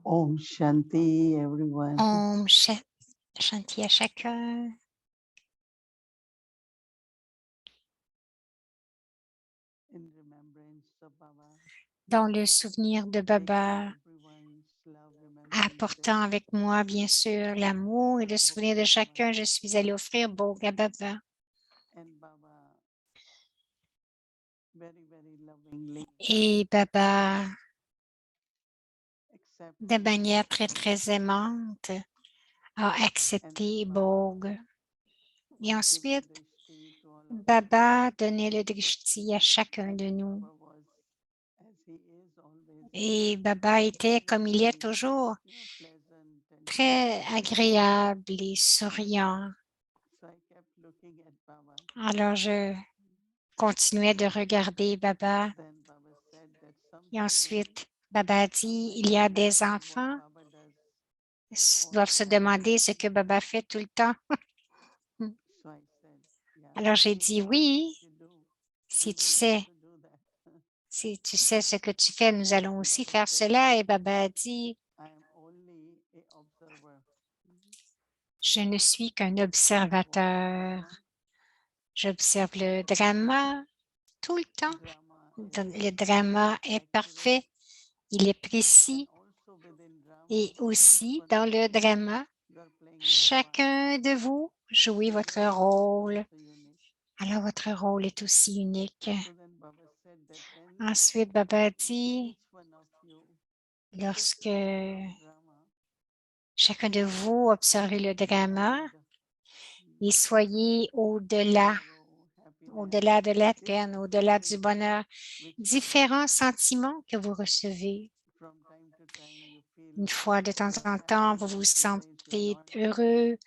Om Shanti, everyone. Om Shanti à chacun. In remembrance of Baba, Dans le souvenir de taking Baba, everyone's love apportant remembrances, avec moi, bien sûr, l'amour et le souvenir de chacun, je suis allée offrir Bhog à Baba. and Baba very lovingly Et Baba, de accepted manière très, très aimante, a and then accepté Baba Bhog. Et was giving ensuite, drishti to all of us. Baba donnait le drishti à chacun As de nous. Baba was, as he is always, Et Baba était, comme il est very, toujours, pleasant and très cheerful. agréable et souriant. So I kept looking at Baba. Alors, je continuais de regarder Baba. Then Baba said that Et someday ensuite, Baba a dit, il y a des what enfants Baba does qui all doivent the se time. demander ce que Baba fait tout le temps. So I said, yeah, Alors, j'ai if dit, Baba what oui, you do, si we tu will sais, also do that. si tu sais ce que tu fais, nous allons And aussi Baba faire said, cela. Et Baba a dit, I am only a observer. je ne suis qu'un I watch observateur. drama. J'observe le drama tout le temps. Drama is Le drama est accurate, parfait, il est and précis. also within drama, Et each aussi, one dans of le you, drama, you are playing your part. chacun de vous jouez So votre your role is rôle. also unique. Alors, votre rôle est aussi unique. So then Baba said that when Ensuite, Baba a dit, each one of you sit lorsque in front of drama, chacun de vous observez le drama and et soyez sorrow, happiness, au-delà de la peine, different au-delà du feelings bonheur, which you get. différents sentiments que vous recevez. From time to time, you feel Une fois de temps en temps, vous happy, vous sometimes you are sentez not happy. heureux,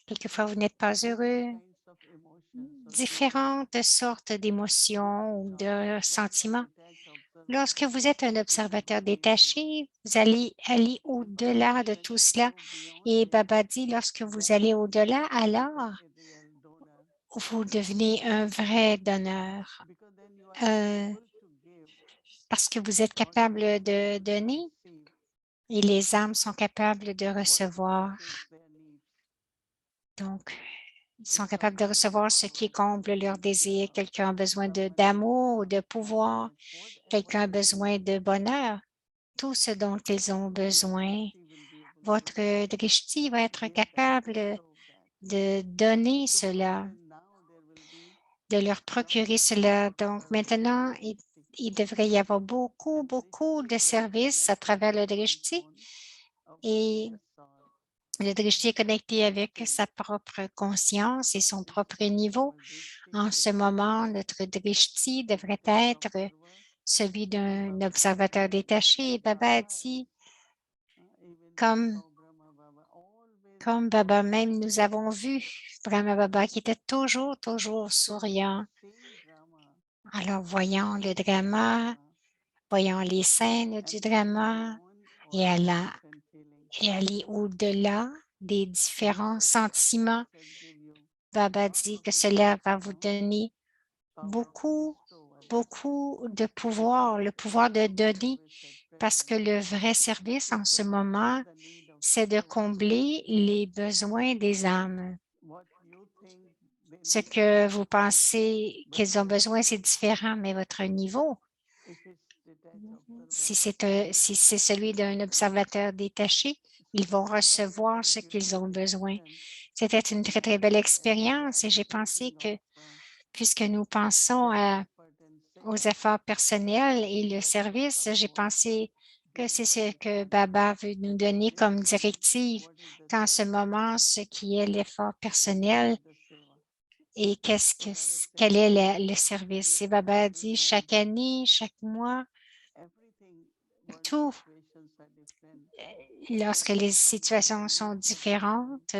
quelquefois vous n'êtes pas Different heureux, kinds of emotions or feelings. différentes sortes d'émotions ou de When you are sentiments. detached observer, Lorsque vous êtes un you will observateur go beyond that. détaché, vous allez aller And Baba au-delà said, de when tout you cela. go beyond Et this, Baba dit, lorsque vous then allez au-delà, you become alors a real donor. vous devenez un vrai donneur. Because then you are Euh, able to give Parce que vous êtes what capable you are de able to donner receive, et les âmes sont capables de what recevoir. fulfills their needs. Donc, ils If sont capables de someone needs recevoir ce power, qui comble leurs needs désirs. love, Quelqu'un a besoin someone needs d'amour ou de pouvoir. happiness, whatever Quelqu'un a it is, besoin de bonheur. Tout ce dont ils ont your besoin. drishti will be able to Votre drishti va être give that, capable bestow that. de donner So Baba cela, said now there will be de leur lot procurer of cela. Donc services maintenant, in drishti. il devrait y avoir beaucoup, And beaucoup drishti de is very services à connected travers le with one's drishti. own Et awareness or le drishti est connecté avec state. sa propre conscience et At son this propre time, niveau. our drishti En ce should be moment, notre drishti devrait that être observer. celui And d'un Baba observateur said, détaché. Et Baba a Baba, dit, even comme, Brahma Baba, always comme Baba même, always nous avons vu Brahma Baba qui était toujours, toujours so souriant. seeing drama, Alors, voyant le watching drama, drama, voyant les scènes and du going drama beyond et, all the different feelings. et aller au-delà des Baba différents said that sentiments, shall give you Baba lot dit of que cela va vous uh, donner power to beaucoup, bestow others. beaucoup de pouvoir, le pouvoir de True donner, service at parce que present le vrai service is en to ce fulfill moment, the need of c'est de souls. combler les besoins des âmes. What you think they Ce need is que vous different, pensez but qu'ils ont besoin, c'est différent, mais votre niveau, if it's detached observer, si everything c'est is celui d'un universal. observateur détaché, So ils vont that was a recevoir very ce qu'ils beautiful ont besoin. experience. C'était une très, très belle And as we expérience are et j'ai pensé thinking que of puisque nous pensons self-effort and aux service, efforts personnels et le that's what service, Baba j'ai was pensé que giving c'est as ce a que guidance. Baba veut nous That donner this comme time, directive what is the qu'en ce service moment, ce qui est l'effort and what personnel is the seva? et So Baba said quel est every le year, service. Et year, Baba a every dit month, chaque année, chaque mois, everything, world tout, situations are different. So lorsque les the situations sont needs of the soul, différentes,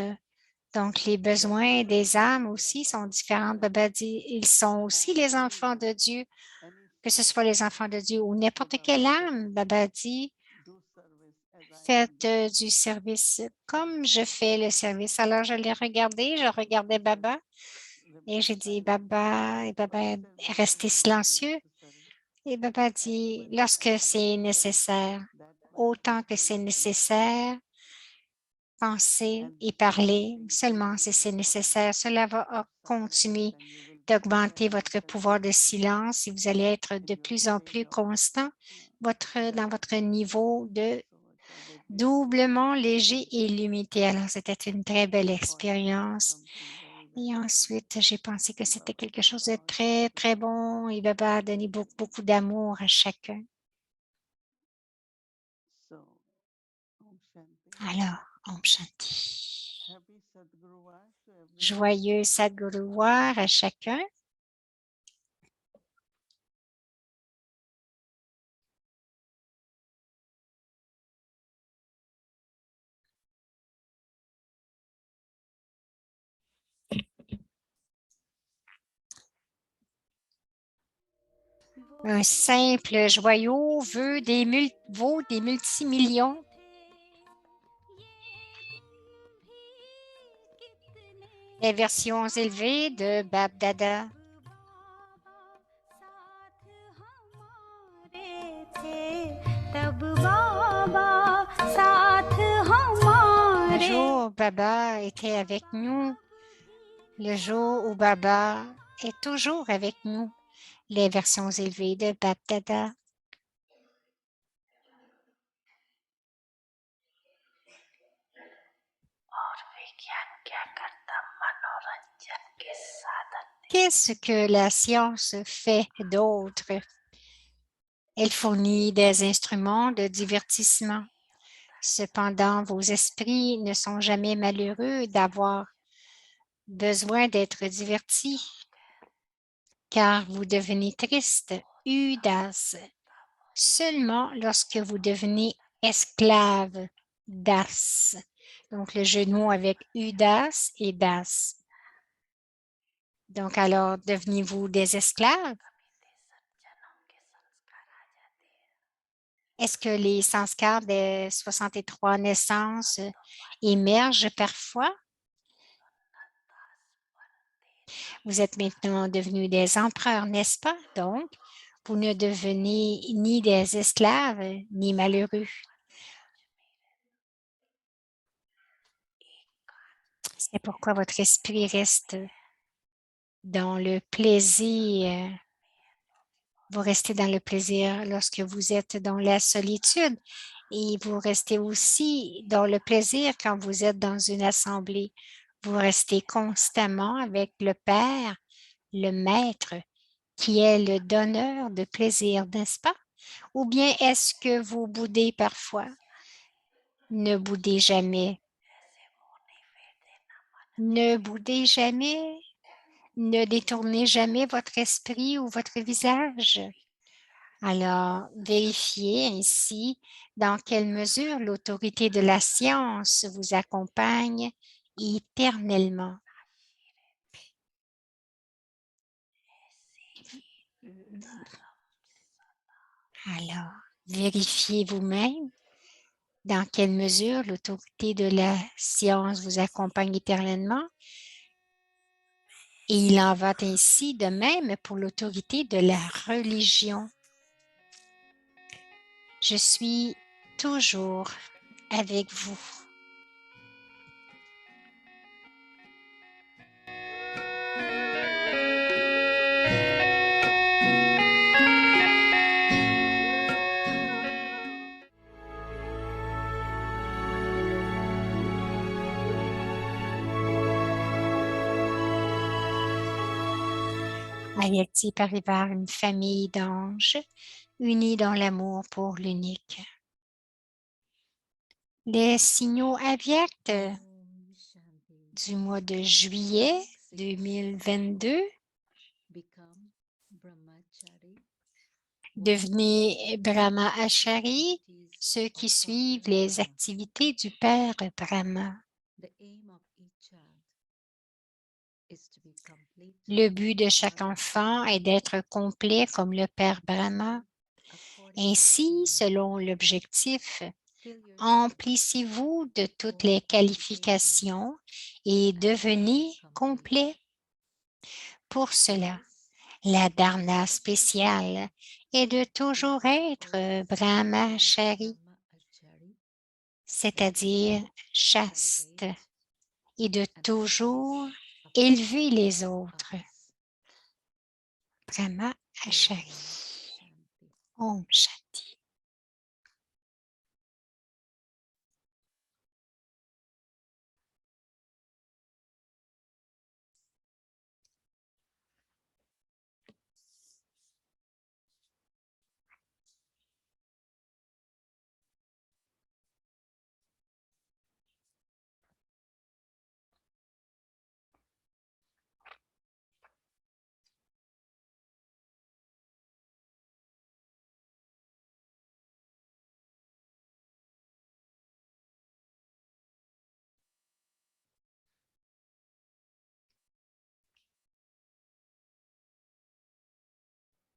donc les just besoins like des âmes here aussi sont Baba différents. said, Baba dit, ils sont aussi les enfants de anyone, Dieu, any que ce soul. soit les enfants de Dieu ou So n'importe Baba quelle said, âme. Baba dit, do service as I am faites doing. du service comme je fais le service. Alors, je l'ai regardé, je regardais Just Baba et remain j'ai dit silent. Baba, et Baba Baba est said, resté whenever it is silencieux. necessary. Et Baba And dit, when lorsque Baba c'est said nécessaire, that autant que c'est nécessaire. Pensez et parlez seulement si c'est nécessaire. Cela va continuer d'augmenter votre pouvoir de silence et vous allez être de plus en plus constant dans votre niveau de doublement léger et limité. Alors, c'était une très belle expérience. Et ensuite, j'ai pensé que c'était quelque chose de très, très bon. Et Baba a donné beaucoup, beaucoup d'amour à chacun. Alors, Om Shanti. Joyeux Sadguruvar à chacun. Un simple joyau vaut des multimillions. Les versions élevées de Bab Dada. Le jour où Baba était avec nous, le jour où Baba est toujours avec nous. Les versions élevées de Bab Dada. Qu'est-ce que la science fait d'autre? Elle fournit des instruments de divertissement. Cependant, vos esprits ne sont jamais malheureux d'avoir besoin d'être divertis, car vous devenez triste, Udas, seulement lorsque vous devenez esclave d'As. Donc, le jeu de mots avec Udas et Das. Donc, alors, devenez-vous des esclaves? Est-ce que les sanskars des 63 naissances émergent parfois? Vous êtes maintenant devenus des empereurs, n'est-ce pas? Donc, vous ne devenez ni des esclaves, ni malheureux. C'est pourquoi votre esprit reste dans le plaisir. Vous restez dans le plaisir lorsque vous êtes dans la solitude et vous restez aussi dans le plaisir quand vous êtes dans une assemblée. Vous restez constamment avec le Père, le Maître, qui est le donneur de plaisir, n'est-ce pas? Ou bien est-ce que vous boudez parfois? Ne boudez jamais. Ne boudez jamais. Ne détournez jamais votre esprit ou votre visage. Alors, vérifiez ainsi dans quelle mesure l'autorité de la science vous accompagne éternellement. Alors, vérifiez vous-même dans quelle mesure l'autorité de la science vous accompagne éternellement. Et il en va ainsi de même pour l'autorité de la religion. Je suis toujours avec vous. Ayakti Parivar, une famille d'anges unis dans l'amour pour l'unique. Les signaux avyakts du mois de juillet 2022. Devenez Brahma Achari, ceux qui suivent les activités du Père Brahma. Le but de chaque enfant est d'être complet comme le Père Brahma. Ainsi, selon l'objectif, emplissez-vous de toutes les qualifications et devenez complet. Pour cela, la dharana spéciale est de toujours être Brahmachari. c'est-à-dire chaste, et de toujours élever les autres. Brahma Achari. Om Shanti.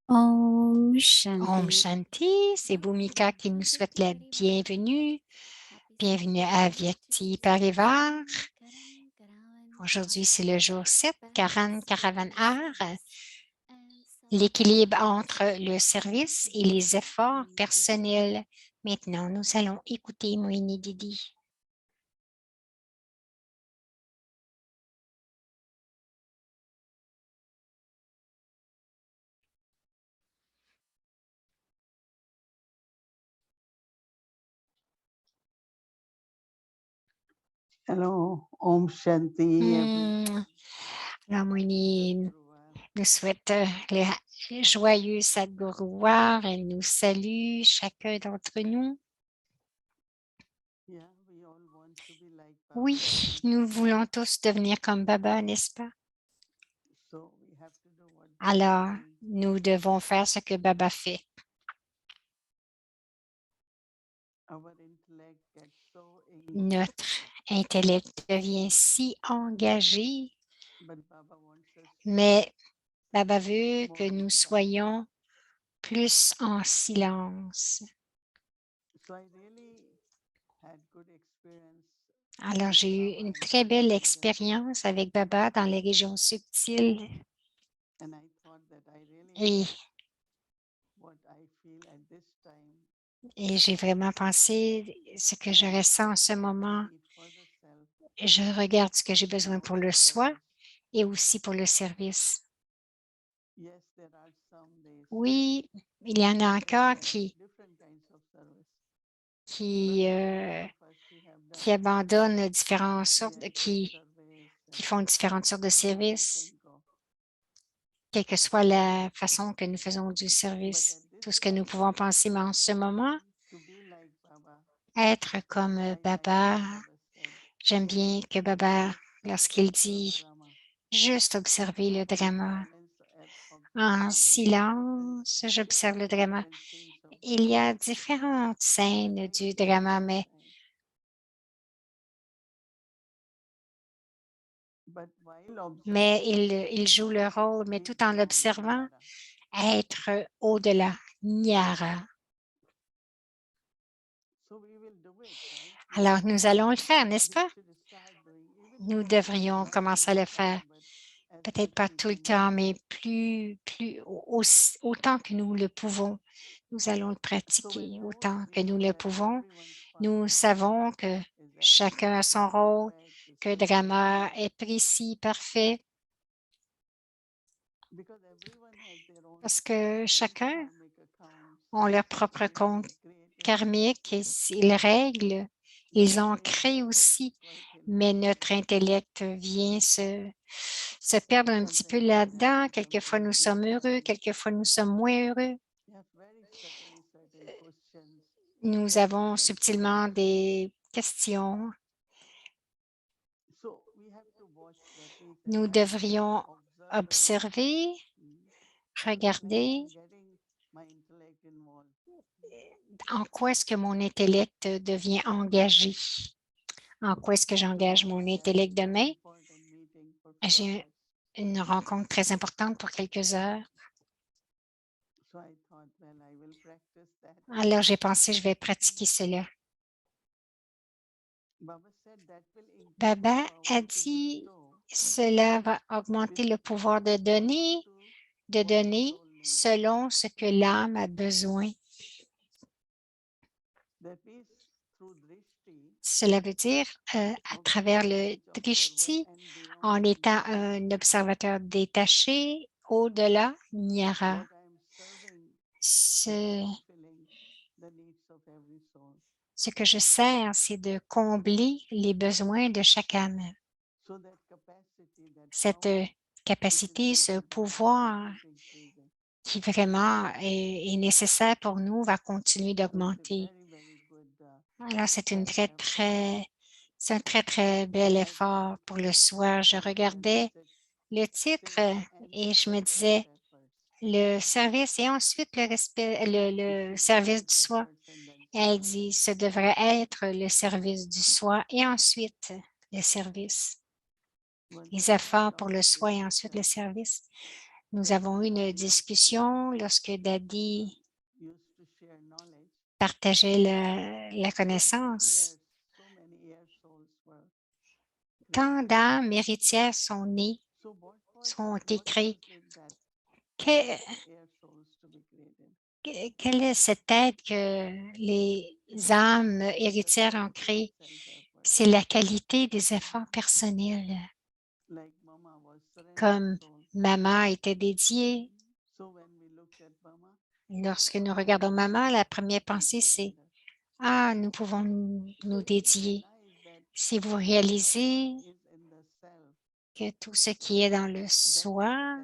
Om Om Shanti. Shanti, c'est Bhumika qui nous souhaite la bienvenue. Bienvenue à Vyakti Parivar. Aujourd'hui, c'est le jour 7, Karan Karavanhar. L'équilibre entre le service et les efforts personnels. Maintenant, nous allons écouter Moini Didi. Hello, Om Shanti. Alors, Moini nous souhaite le joyeux Sadguruvar. Elle nous salue, chacun d'entre nous. Oui, nous voulons tous devenir comme Baba, n'est-ce pas? Alors, nous devons faire ce que Baba fait. Notre intellect devient si engagé, mais Baba veut que nous soyons plus en silence. Alors, j'ai eu une très belle expérience avec Baba dans les régions subtiles et j'ai vraiment pensé ce que je ressens en ce moment. Je regarde ce que j'ai besoin pour le soi et aussi pour le service. Oui, il y en a encore qui abandonnent différentes sortes, qui font différentes sortes de services, quelle que soit la façon que nous faisons du service, tout ce que nous pouvons penser, mais en ce moment, être comme Baba, j'aime bien que Baba, lorsqu'il dit juste observer le drama, en silence, j'observe le drama. Il y a différentes scènes du drama, mais il joue le rôle, mais tout en l'observant, être au-delà, Nyara. Alors, nous allons le faire, n'est-ce pas? Nous devrions commencer à le faire. Peut-être pas tout le temps, mais autant que nous le pouvons. Nous allons le pratiquer autant que nous le pouvons. Nous savons que chacun a son rôle, que le drama est précis, parfait, parce que chacun a leur propre compte karmique et ils règlent, ils en créent aussi, mais notre intellect vient se perdre un petit peu là-dedans. Quelquefois, nous sommes heureux, quelquefois, nous sommes moins heureux. Nous avons subtilement des questions. Nous devrions observer, regarder en quoi est-ce que mon intellect devient engagé. En quoi est-ce que j'engage mon intellect demain? J'ai une rencontre très importante pour quelques heures. Alors, j'ai pensé, je vais pratiquer cela. Baba a dit, cela va augmenter le pouvoir de donner selon ce que l'âme a besoin. Cela veut dire, à travers le Drishti, en étant un observateur détaché, au-delà, il y aura ce ce que je sers, c'est de combler les besoins de chaque âme. Cette capacité, ce pouvoir qui vraiment est nécessaire pour nous va continuer d'augmenter. Alors, c'est un très, très bel effort pour le soir. Je regardais le titre et je me disais, le service et ensuite le respect, le service du soi. Elle dit, ce devrait être le service du soi et ensuite le service. Les efforts pour le soi et ensuite le service. Nous avons eu une discussion lorsque Daddy partageait la connaissance. Tant d'âmes héritières sont nées, sont écrites. Quelle est cette aide que les âmes héritières ont créée? C'est la qualité des efforts personnels. Comme maman était dédiée. Lorsque nous regardons maman, la première pensée, c'est « Ah, nous pouvons nous dédier ». Si vous réalisez que tout ce qui est dans le soi,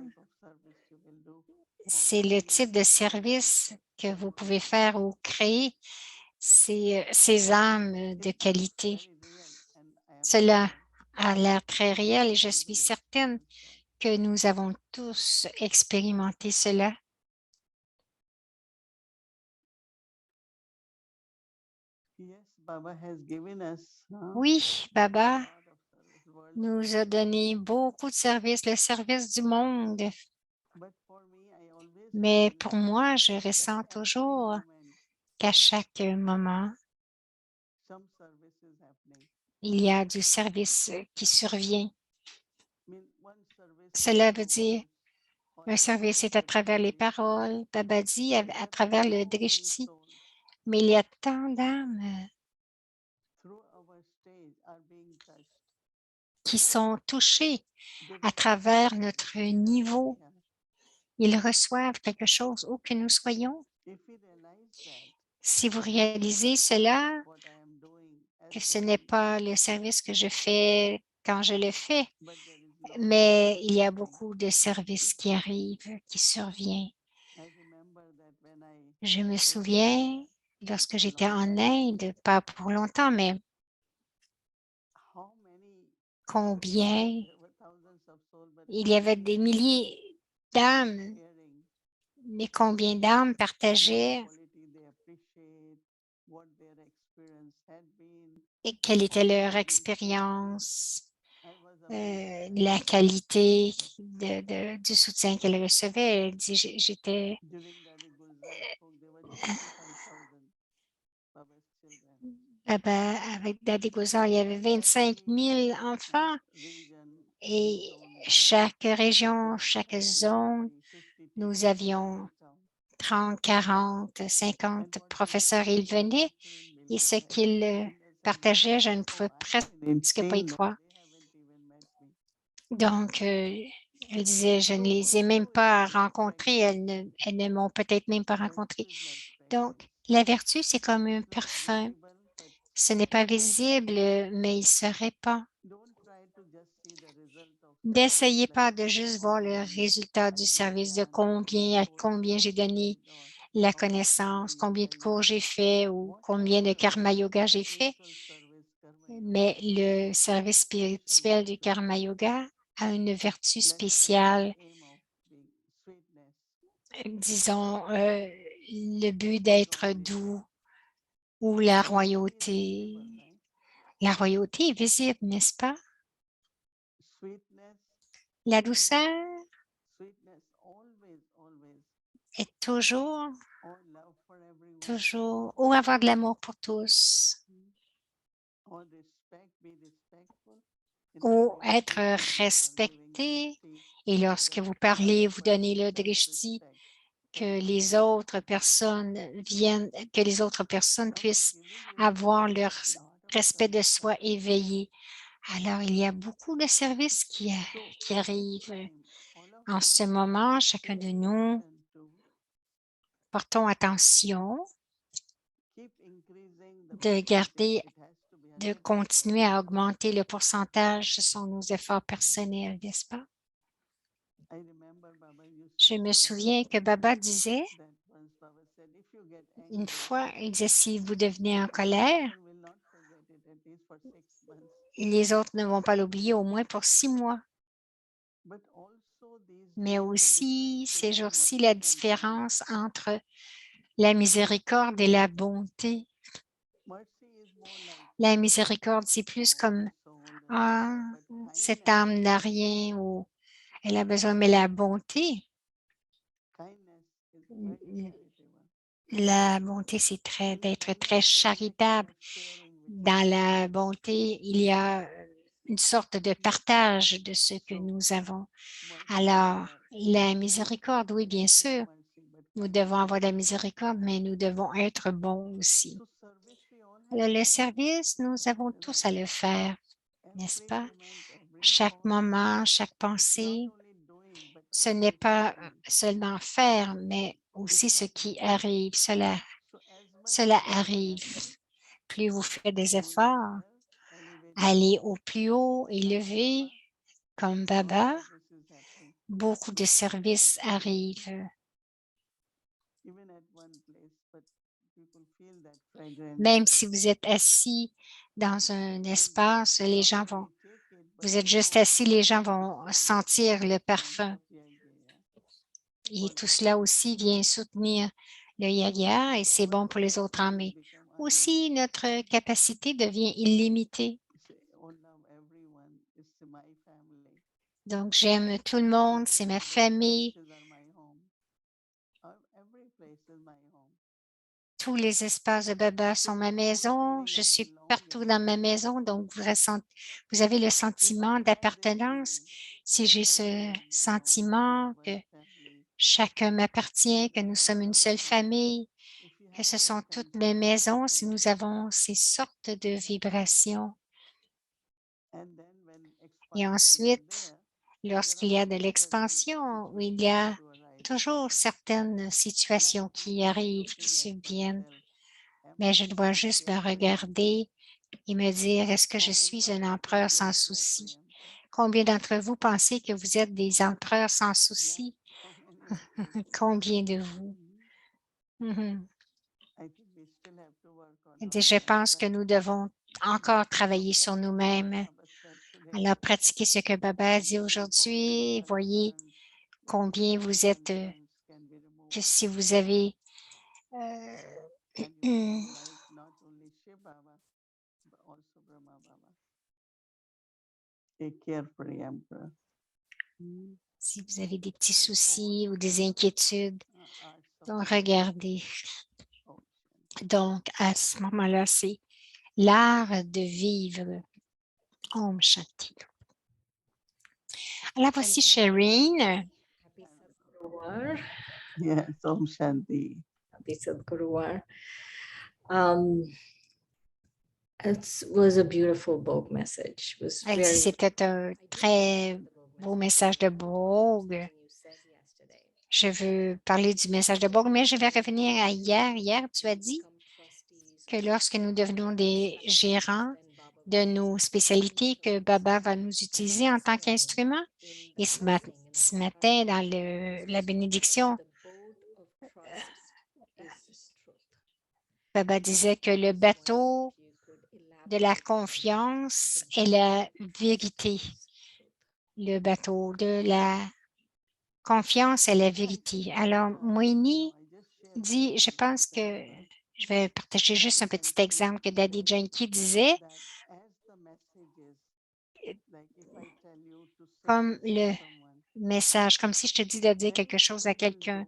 c'est le type de service que vous pouvez faire ou créer, ces âmes de qualité. Cela a l'air très réel et je suis certaine que nous avons tous expérimenté cela. Oui, Baba nous a donné beaucoup de services, le service du monde. Mais pour moi, je ressens toujours qu'à chaque moment, il y a du service qui survient. Cela veut dire un service est à travers les paroles, Baba dit, à travers le drishti. Mais il y a tant d'âmes qui sont touchées à travers notre niveau. Ils reçoivent quelque chose où que nous soyons. Si vous réalisez cela, que ce n'est pas le service que je fais quand je le fais, mais il y a beaucoup de services qui arrivent, qui surviennent. Je me souviens, lorsque j'étais en Inde, pas pour longtemps, mais combien il y avait des milliers d'âmes, mais combien d'âmes partageaient et quelle était leur expérience, la qualité du soutien qu'elle recevait. Elle dit, j'étais avec Daddy Gozar, il y avait 25 000 enfants et chaque région, chaque zone, nous avions 30, 40, 50 professeurs. Ils venaient et ce qu'ils partageaient, je ne pouvais presque pas y croire. Donc, elle disait, je ne les ai même pas rencontrés, elles ne m'ont peut-être même pas rencontré. Donc, la vertu, c'est comme un parfum. Ce n'est pas visible, mais il se répand. N'essayez pas de juste voir le résultat du service, de à combien j'ai donné la connaissance, combien de cours j'ai fait ou combien de karma yoga j'ai fait. Mais le service spirituel du karma yoga a une vertu spéciale, disons, le but d'être doux ou la royauté. La royauté est visible, n'est-ce pas? La douceur est toujours, ou avoir de l'amour pour tous, ou être respecté. Et lorsque vous parlez, vous donnez le drishti, que les autres personnes puissent avoir leur respect de soi éveillé. Alors, il y a beaucoup de services qui arrivent. En ce moment, chacun de nous, portons attention de continuer à augmenter le pourcentage. Ce sont nos efforts personnels, n'est-ce pas? Je me souviens que Baba disait, une fois, il disait, si vous devenez en colère, les autres ne vont pas l'oublier au moins pour 6 mois. Mais aussi, ces jours-ci, la différence entre la miséricorde et la bonté. La miséricorde, c'est plus comme, ah, cette âme n'a rien ou elle a besoin, mais la bonté, c'est d'être très charitable. Dans la bonté, il y a une sorte de partage de ce que nous avons. Alors, la miséricorde, oui, bien sûr, nous devons avoir de la miséricorde, mais nous devons être bons aussi. Alors, le service, nous avons tous à le faire, n'est-ce pas? Chaque moment, chaque pensée, ce n'est pas seulement faire, mais aussi ce qui arrive. Cela arrive. Plus vous faites des efforts, allez au plus haut, élevé, comme Baba, beaucoup de services arrivent. Même si vous êtes assis dans un espace, vous êtes juste assis, les gens vont sentir le parfum. Et tout cela aussi vient soutenir le yaga et c'est bon pour les autres âmes. Mais aussi, notre capacité devient illimitée. Donc, j'aime tout le monde, c'est ma famille. Tous les espaces de Baba sont ma maison. Je suis partout dans ma maison, donc vous avez le sentiment d'appartenance. Si j'ai ce sentiment que chacun m'appartient, que nous sommes une seule famille, que ce sont toutes mes maisons, si nous avons ces sortes de vibrations. Et ensuite, lorsqu'il y a de l'expansion, il y a toujours certaines situations qui arrivent, qui subviennent, mais je dois juste me regarder et me dire, est-ce que je suis un empereur sans souci? Combien d'entre vous pensez que vous êtes des empereurs sans souci? Combien de vous? Je pense que nous devons encore travailler sur nous-mêmes. Alors, pratiquez ce que Baba a dit aujourd'hui. Voyez combien vous êtes, que si vous avez si vous avez des petits soucis ou des inquiétudes, donc regardez. Donc, à ce moment-là, c'est l'art de vivre. Om Shanti. Alors, voici Shireen. Yes, Om Shanti. It was a beautiful Bog message. It was Elle dit c'était un très beau message de Bogue. Je veux parler du message de Bogue, mais je vais revenir à hier. Hier, tu as dit que lorsque nous devenons des gérants de nos spécialités, que Baba va nous utiliser en tant qu'instrument. Et ce matin, dans la bénédiction, Baba disait que le bateau de la confiance est la vérité. Le bateau de la confiance est la vérité. Alors, Moini dit, je pense que je vais partager juste un petit exemple que Daddy Janky disait. Comme le message, comme si je te dis de dire quelque chose à quelqu'un.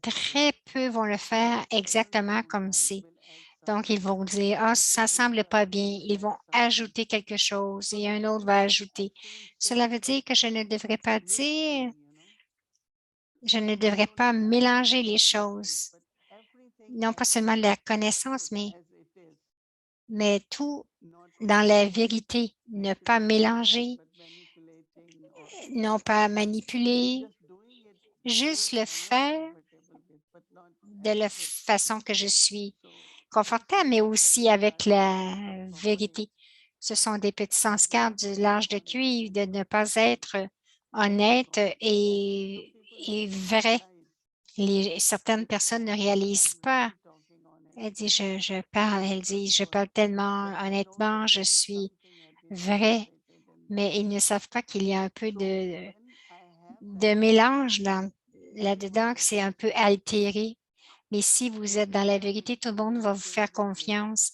Très peu vont le faire exactement comme c'est. Donc, ils vont dire, ah, ça semble pas bien. Ils vont ajouter quelque chose et un autre va ajouter. Cela veut dire que je ne devrais pas dire, je ne devrais pas mélanger les choses. Non pas seulement la connaissance, mais mais tout dans la vérité, ne pas mélanger, non pas manipuler, juste le faire de la façon que je suis confortable, mais aussi avec la vérité. Ce sont des petits sanskars du large de cuivre de ne pas être honnête et vrai. Certaines personnes ne réalisent pas. Elle dit, elle dit, je parle tellement honnêtement, je suis vrai, mais ils ne savent pas qu'il y a un peu de mélange là-dedans, que c'est un peu altéré. Mais si vous êtes dans la vérité, tout le monde va vous faire confiance.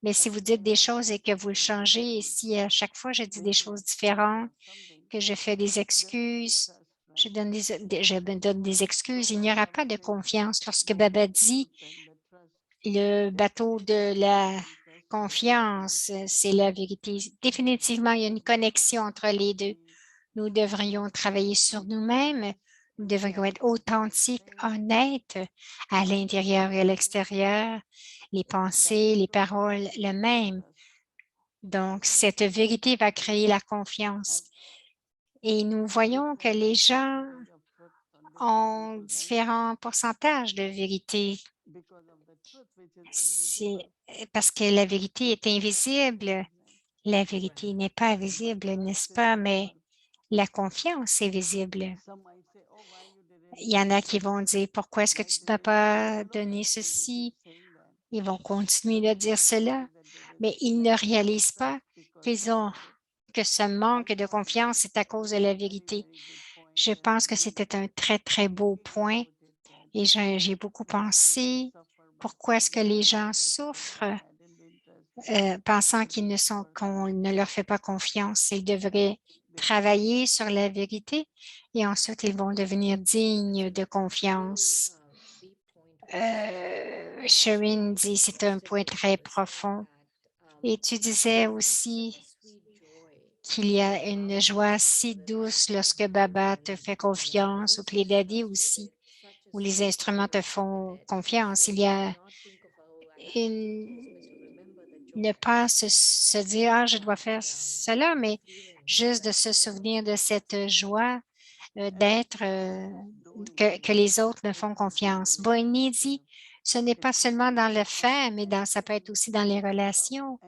Mais si vous dites des choses et que vous le changez, et si à chaque fois je dis des choses différentes, que je fais des excuses, je me donne des excuses, il n'y aura pas de confiance. Lorsque Baba dit le bateau de la confiance, c'est la vérité. Définitivement, il y a une connexion entre les deux. Nous devrions travailler sur nous-mêmes. Nous devrions être authentiques, honnêtes à l'intérieur et à l'extérieur. Les pensées, les paroles, le même. Donc, cette vérité va créer la confiance. Et nous voyons que les gens ont différents pourcentages de vérité. C'est parce que la vérité est invisible. La vérité n'est pas visible, n'est-ce pas? Mais la confiance est visible. Il y en a qui vont dire, pourquoi est-ce que tu ne m'as pas donné ceci? Ils vont continuer de dire cela, mais ils ne réalisent pas que ce manque de confiance est à cause de la vérité. Je pense que c'était un très, très beau point et j'ai beaucoup pensé pourquoi est-ce que les gens souffrent pensant qu'on ne leur fait pas confiance. Ils devraient travailler sur la vérité et ensuite ils vont devenir dignes de confiance. Sherine dit, c'est un point très profond. Et tu disais aussi qu'il y a une joie si douce lorsque Baba te fait confiance ou que les daddies aussi, ou les instruments te font confiance. Il y a ne pas se dire, ah, je dois faire cela, mais juste de se souvenir de cette joie d'être, que les autres me font confiance. Boigny dit, ce n'est pas seulement dans le faire, mais ça peut être aussi dans les relations.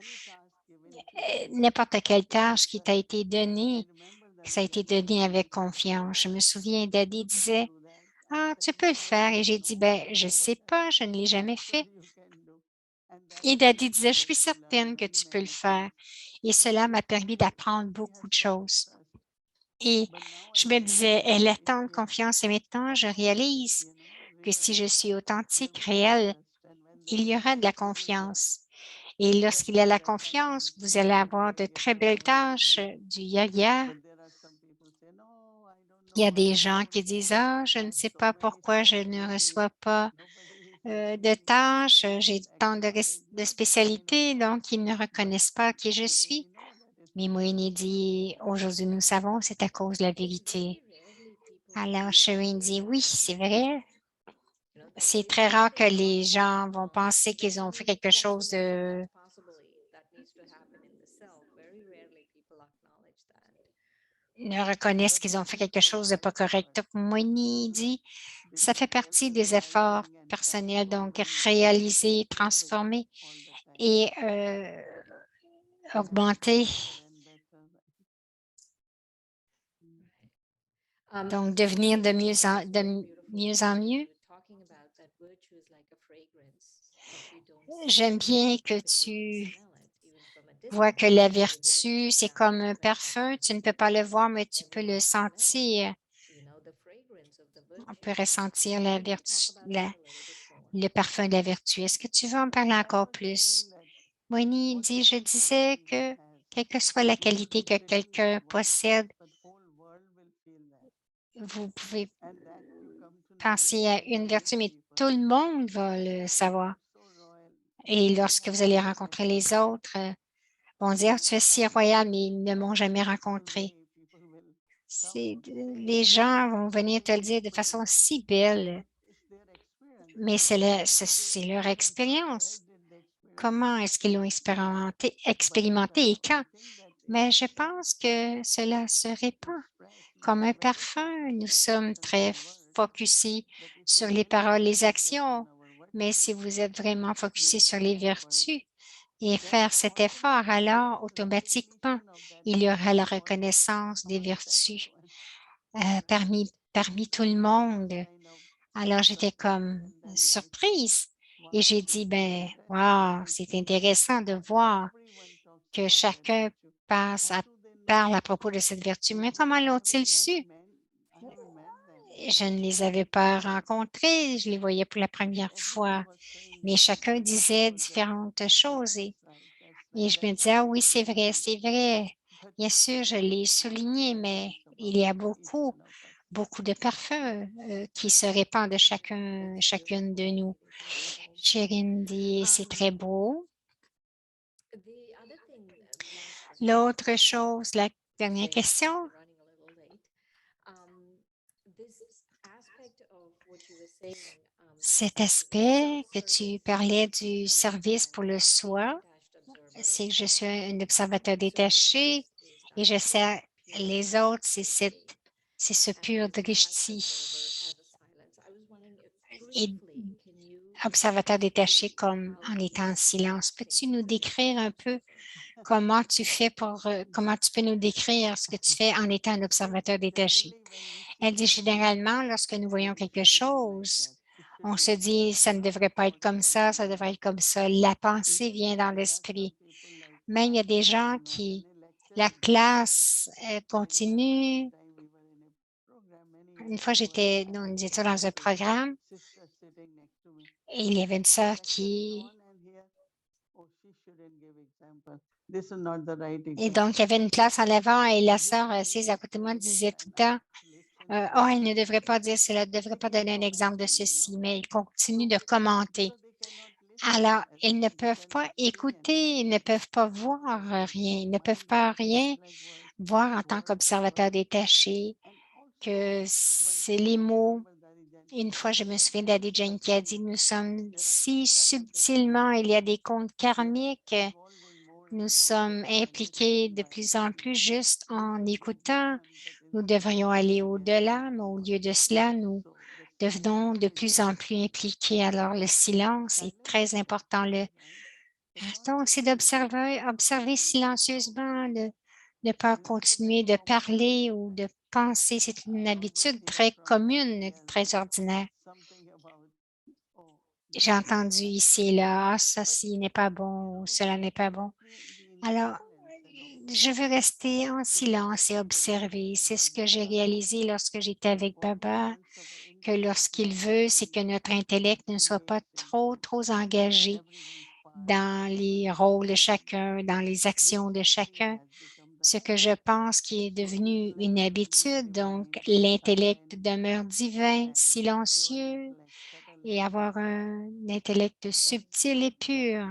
N'importe quelle tâche qui t'a été donnée, ça a été donné avec confiance. Je me souviens, Daddy disait, ah, tu peux le faire. Et j'ai dit, ben, je ne sais pas, je ne l'ai jamais fait. Et Daddy disait, je suis certaine que tu peux le faire. Et cela m'a permis d'apprendre beaucoup de choses. Et je me disais, elle a tant de confiance. Et maintenant, je réalise que si je suis authentique, réelle, il y aura de la confiance. Et lorsqu'il y a la confiance, vous allez avoir de très belles tâches, du yoga. Il y a des gens qui disent, ah, je ne sais pas pourquoi je ne reçois pas de tâches, j'ai tant de spécialités, donc ils ne reconnaissent pas qui je suis. Mais Moïni dit, aujourd'hui nous savons, c'est à cause de la vérité. Alors Shireen dit, oui, c'est vrai. C'est très rare que les gens vont penser qu'ils ont fait quelque chose de... ne reconnaissent qu'ils ont fait quelque chose de pas correct. Donc, Moïni dit, ça fait partie des efforts personnels, donc réaliser, transformer et augmenter. Donc, devenir de mieux en mieux. J'aime bien que tu vois que la vertu, c'est comme un parfum. Tu ne peux pas le voir, mais tu peux le sentir. On peut ressentir la vertu, le parfum de la vertu. Est-ce que tu veux en parler encore plus? Winnie dit, je disais que quelle que soit la qualité que quelqu'un possède, vous pouvez penser à une vertu, mais tout le monde va le savoir. Et lorsque vous allez rencontrer les autres, vont dire, tu es si royal, mais ils ne m'ont jamais rencontré. Les gens vont venir te le dire de façon si belle, mais c'est leur expérience. comment est-ce qu'ils l'ont expérimenté et quand? Mais je pense que cela se répand comme un parfum. Nous sommes très focusés sur les paroles, les actions, mais si vous êtes vraiment focusé sur les vertus et faire cet effort, alors automatiquement, il y aura la reconnaissance des vertus parmi tout le monde. Alors, j'étais comme surprise et j'ai dit, ben, wow, c'est intéressant de voir que chacun parle à propos de cette vertu. Mais comment l'ont-ils su? Je ne les avais pas rencontrés, je les voyais pour la première fois, mais chacun disait différentes choses et je me disais, ah oui, c'est vrai, c'est vrai. Bien sûr, je l'ai souligné, mais il y a beaucoup de parfums qui se répandent de chacune de nous. Chérine dit, c'est très beau. L'autre chose, la dernière question. Cet aspect que tu parlais du service pour le soi, c'est que je suis un observateur détaché et je sais les autres, c'est ce pur drishti. Et observateur détaché comme en étant en silence. Peux-tu nous décrire un peu comment tu fais comment tu peux nous décrire ce que tu fais en étant un observateur détaché? Elle dit généralement, lorsque nous voyons quelque chose, on se dit, ça ne devrait pas être comme ça devrait être comme ça. La pensée vient dans l'esprit. Mais il y a des gens la classe continue. Une fois, nous étions dans un programme et il y avait une sœur et donc, il y avait une classe en avant et la sœur assise à côté de moi disait tout le temps, oh, elle ne devrait pas dire cela, elle ne devrait pas donner un exemple de ceci, mais il continue de commenter. Alors, ils ne peuvent pas écouter, ils ne peuvent pas voir rien, ils ne peuvent pas rien voir en tant qu'observateur détaché, que c'est les mots. Une fois, je me souviens d'Adi Jane qui a dit, nous sommes si subtilement, il y a des comptes karmiques, nous sommes impliqués de plus en plus juste en écoutant. Nous devrions aller au-delà, mais au lieu de cela, nous devenons de plus en plus impliqués. Alors, le silence est très important. Donc, c'est observer silencieusement, de ne pas continuer de parler ou de penser. C'est une habitude très commune, très ordinaire. J'ai entendu ici et là, ah, ceci n'est pas bon ou cela n'est pas bon. Alors, je veux rester en silence et observer. C'est ce que j'ai réalisé lorsque j'étais avec Baba, que lorsqu'il veut, c'est que notre intellect ne soit pas trop engagé dans les rôles de chacun, dans les actions de chacun. Ce que je pense qui est devenu une habitude, donc l'intellect demeure divin, silencieux et avoir un intellect subtil et pur.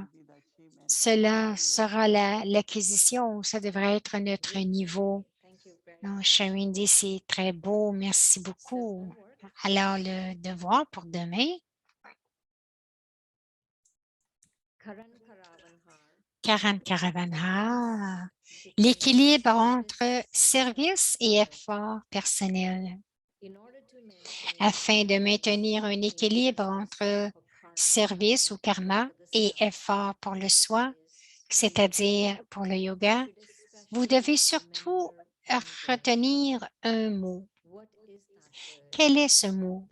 Cela sera l'acquisition, ça devrait être notre niveau. Donc, Sharon dit, c'est très beau, merci beaucoup. Alors, le devoir pour demain, Karan Karavanha, l'équilibre entre service et effort personnel. Afin de maintenir un équilibre entre service ou karma et effort pour le soi, c'est-à-dire pour le yoga, vous devez surtout retenir un mot. Quel est ce mot?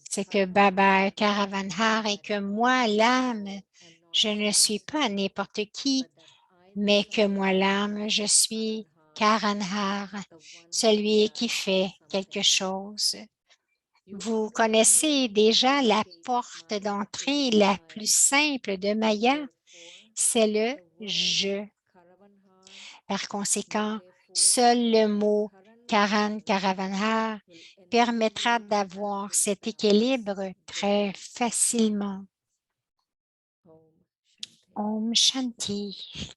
C'est que Baba est Karavanhar et que moi, l'âme, je ne suis pas n'importe qui, mais que moi, l'âme, je suis Karanhar, celui qui fait quelque chose. Vous connaissez déjà la porte d'entrée la plus simple de Maya, c'est le je. Par conséquent, seul le mot Karan Karavanhar permettra d'avoir cet équilibre très facilement. Om Shanti.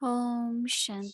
Om Shanti.